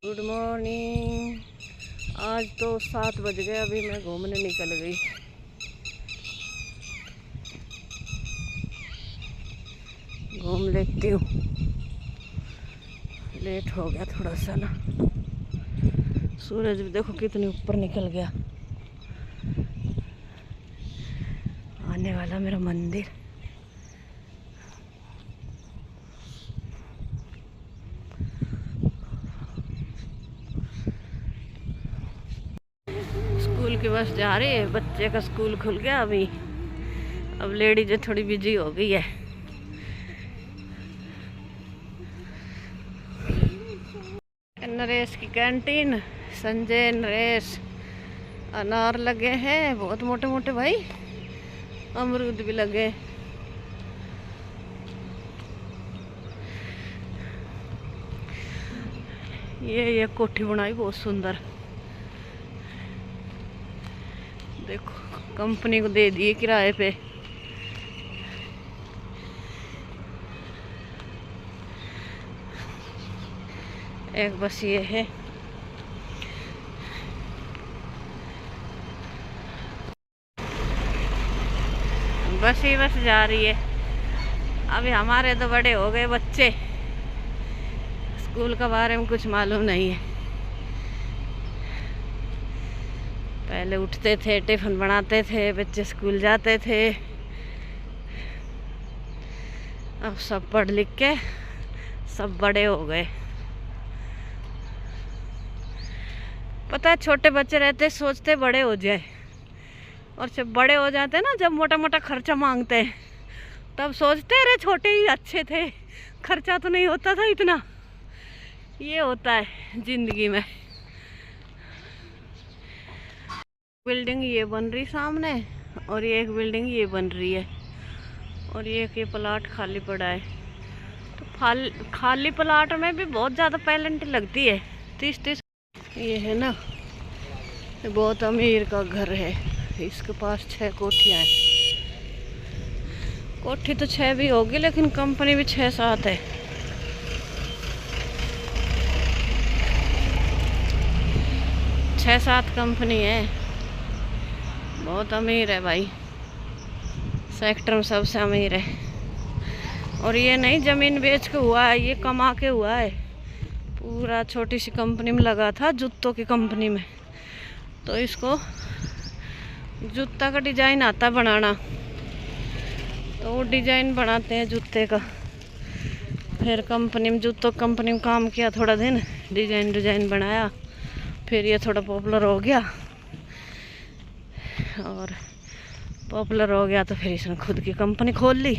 Good morning. आज तो 7 बज गए, अभी मैं घूमने निकल गई। घूम लेती हूँ, लेट हो गया थोड़ा सा ना। सूरज भी देखो कितनी ऊपर निकल गया। आने वाला मेरा मंदिर। स्कूल की बस जा रही है, बच्चे का स्कूल खुल गया अभी। अब लेडीज थोड़ी बिजी हो गई है। नरेश की कैंटीन, संजय नरेश। अनार लगे हैं बहुत मोटे मोटे भाई, अमरूद भी लगे। ये कोठी बनाई बहुत सुंदर। देखो कंपनी को दे दिए किराए पे। एक बस ये है। बस ही बस जा रही है। अभी हमारे तो बड़े हो गए बच्चे, स्कूल के बारे में कुछ मालूम नहीं है। पहले उठते थे, टिफिन बनाते थे, बच्चे स्कूल जाते थे। अब सब पढ़ लिख के सब बड़े हो गए। पता है, छोटे बच्चे रहते सोचते बड़े हो जाए, और जब बड़े हो जाते हैं ना, जब मोटा मोटा खर्चा मांगते हैं, तब सोचते अरे छोटे ही अच्छे थे, खर्चा तो नहीं होता था इतना। ये होता है जिंदगी में। बिल्डिंग ये बन रही सामने, और ये एक बिल्डिंग ये बन रही है, और ये प्लाट खाली पड़ा है। तो खाली प्लाट में भी बहुत ज़्यादा पेनल्टी लगती है, 30-30। ये है ना, ये बहुत अमीर का घर है। इसके पास 6 कोठियाँ हैं। कोठी तो 6 भी होगी, लेकिन कंपनी भी 6-7 है। छः 7 कंपनी है। बहुत अमीर है भाई, सेक्टर में सबसे अमीर है। और ये नहीं जमीन बेच के हुआ है, ये कमा के हुआ है। पूरा छोटी सी कंपनी में लगा था, जूतों की कंपनी में। तो इसको जूता का डिजाइन आता बनाना, तो वो डिजाइन बनाते हैं जूते का। फिर कंपनी में, जूतों कंपनी में काम किया थोड़ा दिन, डिजाइन बनाया। फिर ये थोड़ा पॉपुलर हो गया, और पॉपुलर हो गया तो फिर इसने खुद की कंपनी खोल ली।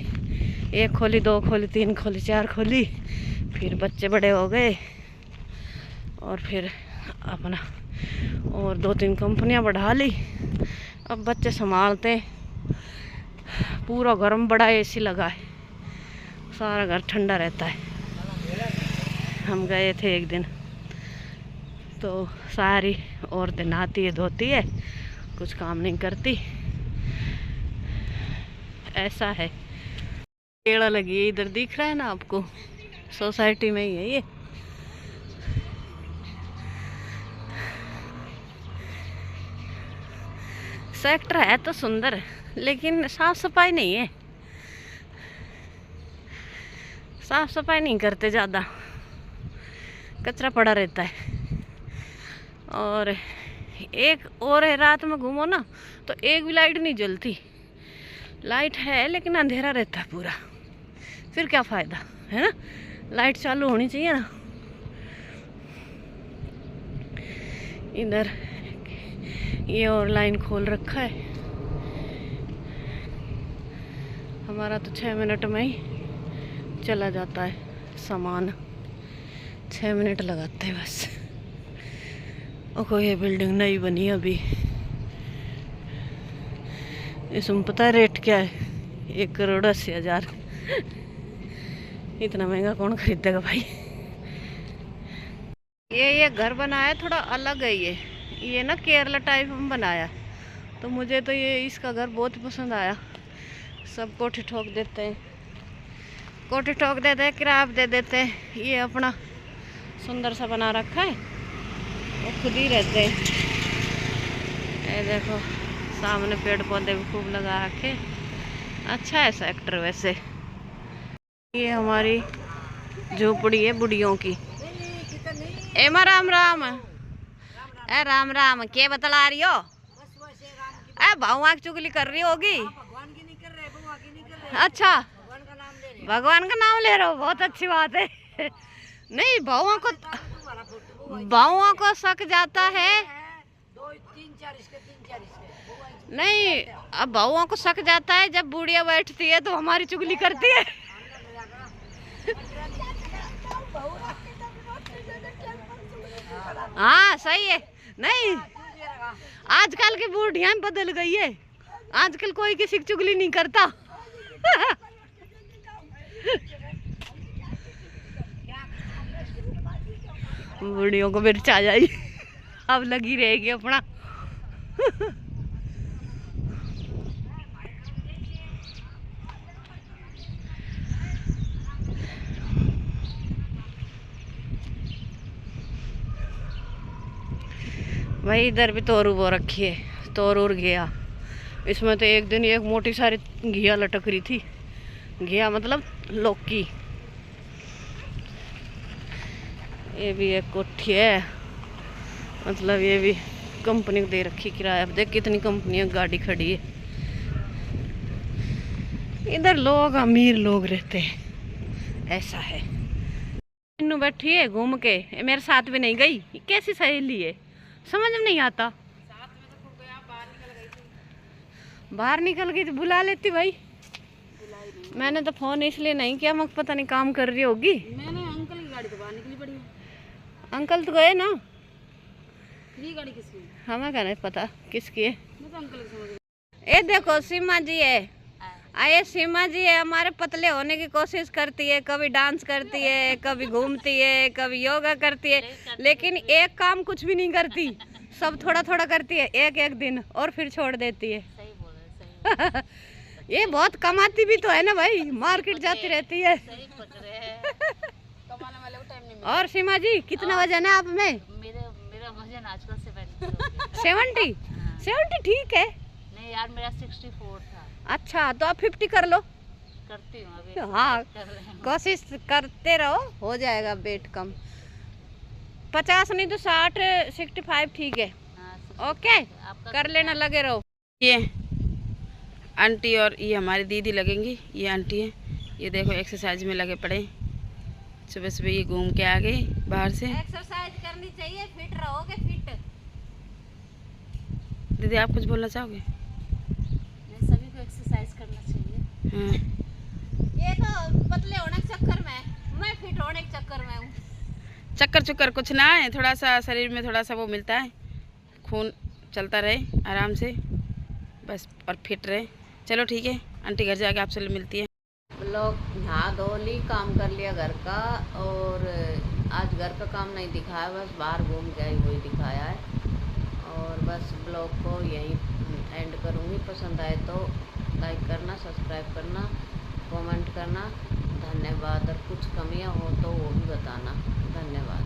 1 खोली, 2 खोली, 3 खोली, 4 खोली। फिर बच्चे बड़े हो गए, और फिर अपना और 2-3 कंपनियां बढ़ा ली। अब बच्चे संभालते। पूरा घर में बड़ा एसी लगा है, सारा घर ठंडा रहता है। हम गए थे एक दिन, तो सारी औरतें नहाती है, धोती है, कुछ काम नहीं करती। ऐसा है। पेड़ लगी है, इधर दिख रहा है ना आपको, सोसाइटी में ही है ये। सेक्टर है तो सुंदर, लेकिन साफ सफाई नहीं है। साफ सफाई नहीं करते, ज़्यादा कचरा पड़ा रहता है। और एक और है, रात में घूमो ना तो एक भी लाइट नहीं जलती। लाइट है लेकिन अंधेरा रहता है पूरा। फिर क्या फ़ायदा है ना, लाइट चालू होनी चाहिए ना। इधर ये और लाइन खोल रखा है। हमारा तो 6 मिनट में ही चला जाता है सामान। 6 मिनट लगाते हैं बस। और कोई ये बिल्डिंग नई बनी अभी। इसमें पता है रेट क्या है? 1,80,00,000। इतना महंगा कौन खरीदेगा भाई। ये घर बनाया थोड़ा अलग है। ये ना केरला टाइप में बनाया, तो मुझे तो ये इसका घर बहुत पसंद आया। सब कोठी ठोक देते हैं, कोठी ठोक देते हैं, किराया दे देते हैं। ये अपना सुंदर सा बना रखा है, वो खुद ही रहते हैं। ये देखो सामने पेड़ पौधे भी खूब लगा रखे, अच्छा है सेक्टर वैसे। ये हमारी झोपड़ी है बुढ़ियों की। एमा राम राम, ए राम राम, के बतला रही हो? ए भगवान की चुगली कर रही होगी। अच्छा, भगवान का नाम ले रहे हो, बहुत अच्छी बात है। नहीं, भावों को शक जाता है। नहीं, अब भावों को शक जाता है जब बुढ़िया बैठती है तो हमारी चुगली करती है। हाँ सही है। नहीं, आजकल की बुढ़ियां बदल गई है, आजकल कोई किसी की चुगली नहीं करता। बुढ़ियों को मिर्च आ जाएगी, अब लगी रहेगी अपना। भाई इधर भी तोरू बो रखी है, तोरूर घिया। इसमें तो एक दिन एक मोटी सारी घिया लटक रही थी। घिया मतलब लौकी। ये भी एक कोठी है, मतलब ये भी कंपनी को दे रखी किराया। अब देख कितनी कंपनियां गाड़ी खड़ी है। इधर लोग अमीर लोग रहते हैं, ऐसा है। इन्नू बैठी है घूम के, मेरे साथ भी नहीं गई। कैसी सहेली है, समझ में नहीं आता। बाहर निकल गई तो बुला लेती भाई। मैंने तो फोन इसलिए नहीं किया, मगर पता नहीं काम कर रही होगी। मैंने अंकल की गाड़ी तो बाहर निकली पड़ी है। अंकल तो गए ना। ये गाड़ी किसकी है? हमें क्या नहीं पता किसकी है। मैं तो अंकल की समझ ये देखो सीमा जी है, आए सीमा जी है, हमारे पतले होने की कोशिश करती है। कभी डांस करती है, कभी घूमती है, कभी योगा करती है, लेकिन एक काम कुछ भी नहीं करती। सब थोड़ा थोड़ा करती है, एक एक दिन, और फिर छोड़ देती है। सही बोल रहे, सही। ये बहुत कमाती भी तो है ना भाई, मार्केट जाती रहती है। सही पकड़े हैं। कमाने वाले को टाइम नहीं मिलता। और सीमा जी कितना वजन है आप में? मेरा वजन आजकल 70 70? 70 ठीक है। नहीं यार, मेरा 64 था। अच्छा, तो आप 50 कर लो। करती हूँ अभी। हाँ, कर रहे हैं। कोशिश करते रहो, हो जाएगा वेट कम। 50 नहीं तो 60, 65 ठीक है। हाँ, ओके, आपका कर लेना, लगे रहो। ये आंटी और ये हमारी दीदी लगेंगी। ये आंटी है, ये देखो एक्सरसाइज में लगे पड़े। सुबह सुबह ये घूम के आ गए बाहर से। एक्सरसाइज करनी चाहिए, फिट रहोगे, फिट। दीदी आप कुछ बोलना चाहोगे? सभी को एक्सरसाइज करना चाहिए। हाँ। ये तो पतले होने के चक्कर में, मैं फिट होने के चक्कर में हूँ। चक्कर चुक्कर कुछ ना है, थोड़ा सा शरीर में थोड़ा सा वो मिलता है, खून चलता रहे आराम से बस, और फिट रहे। चलो ठीक है, आंटी घर जाके आपसे मिलती है। लोग नहा धो ली, काम कर लिया घर का, और आज घर का काम नहीं दिखाया, बस बाहर घूम के आई वही दिखाया है। और बस ब्लॉग को यहीं एंड करूँगी। पसंद आए तो लाइक करना, सब्सक्राइब करना, कमेंट करना। धन्यवाद। और कुछ कमियां हो तो वो भी बताना। धन्यवाद।